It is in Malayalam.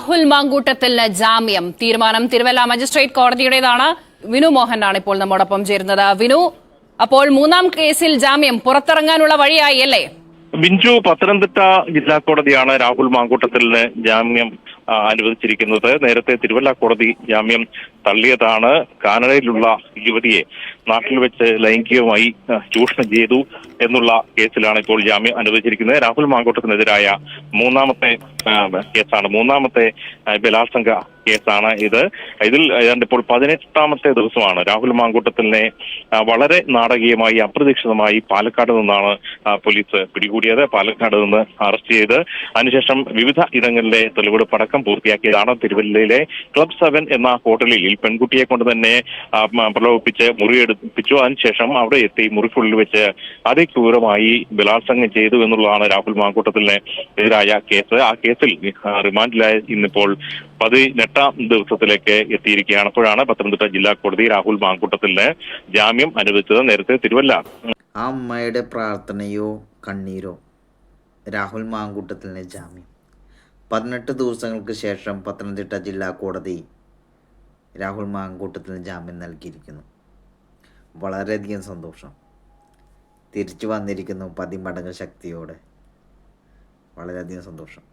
രാഹുൽ മാങ്കൂട്ടത്തിന് ജാമ്യം തീരുമാനം തിരുവല്ല മജിസ്ട്രേറ്റ് കോടതിയുടേതാണ്. വിനു മോഹനാണ് ഇപ്പോൾ നമ്മോടൊപ്പം ചേരുന്നത്. വിനു, അപ്പോൾ മൂന്നാം കേസിൽ ജാമ്യം പുറത്തിറങ്ങാനുള്ള വഴിയായി അല്ലേ? ബിഞ്ചു, പത്തനംതിട്ട ജില്ലാ കോടതിയാണ് രാഹുൽ മാങ്കൂട്ടത്തിന് ജാമ്യം അനുവദിച്ചിരിക്കുന്നത്. നേരത്തെ തിരുവല്ല കോടതി ജാമ്യം തള്ളിയതാണ്. കാനഡയിലുള്ള യുവതിയെ നാട്ടിൽ വെച്ച് ലൈംഗികമായി ചൂഷണം ചെയ്തു എന്നുള്ള കേസിലാണ് ഇപ്പോൾ ജാമ്യം അനുവദിച്ചിരിക്കുന്നത്. രാഹുൽ മാങ്കൂട്ടത്തിനെതിരായ മൂന്നാമത്തെ കേസാണ്, മൂന്നാമത്തെ ബലാത്സംഗ കേസാണ് ഇത്. ഇതിൽ ഏതാണ്ട് ഇപ്പോൾ 18ാമത്തെ ദിവസമാണ്. രാഹുൽ മാങ്കൂട്ടത്തിനെ വളരെ നാടകീയമായി അപ്രതീക്ഷിതമായി പാലക്കാട് നിന്നാണ് പോലീസ് പിടികൂടിയത്. പാലക്കാട് നിന്ന് അറസ്റ്റ് ചെയ്ത് അതിനുശേഷം വിവിധ ഇടങ്ങളിലെ തെളിവെടുപ്പടക്കം പൂർത്തിയാക്കിയതാണ്. തിരുവല്ലയിലെ ക്ലബ് 7 എന്ന ഹോട്ടലിൽ പെൺകുട്ടിയെ കൊണ്ട് തന്നെ പ്രലോഭിപ്പിച്ച് മുറിയെടുപ്പിച്ചു. അതിനുശേഷം അവിടെ എത്തി മുറിക്കുള്ളിൽ വെച്ച് അതിക്രൂരമായി ബലാത്സംഗം ചെയ്തു എന്നുള്ളതാണ് രാഹുൽ മാങ്കൂട്ടത്തിന് എതിരായ കേസ്. ആ കേസിൽ റിമാൻഡിലായ ഇന്നിപ്പോൾ 18ാം ദിവസത്തിലേക്ക് എത്തിയിരിക്കുകയാണ്. അപ്പോഴാണ് പത്തനംതിട്ട ജില്ലാ കോടതി രാഹുൽ മാങ്കൂട്ടത്തിന് ജാമ്യം അനുവദിച്ചത്. നേരത്തെ തിരുവല്ല ആ അമ്മയുടെ പ്രാർത്ഥനയോ കണ്ണീരോ രാഹുൽ മാങ്കൂട്ടത്തിന് ജാമ്യം. 18 ദിവസങ്ങൾക്ക് ശേഷം പത്തനംതിട്ട ജില്ലാ കോടതി രാഹുൽ മാങ്കൂട്ടത്തിന് ജാമ്യം നൽകിയിരിക്കുന്നു. വളരെയധികം സന്തോഷം. തിരിച്ചു വന്നിരിക്കുന്നു 10 മടങ്ങ് ശക്തിയോടെ. വളരെയധികം സന്തോഷം.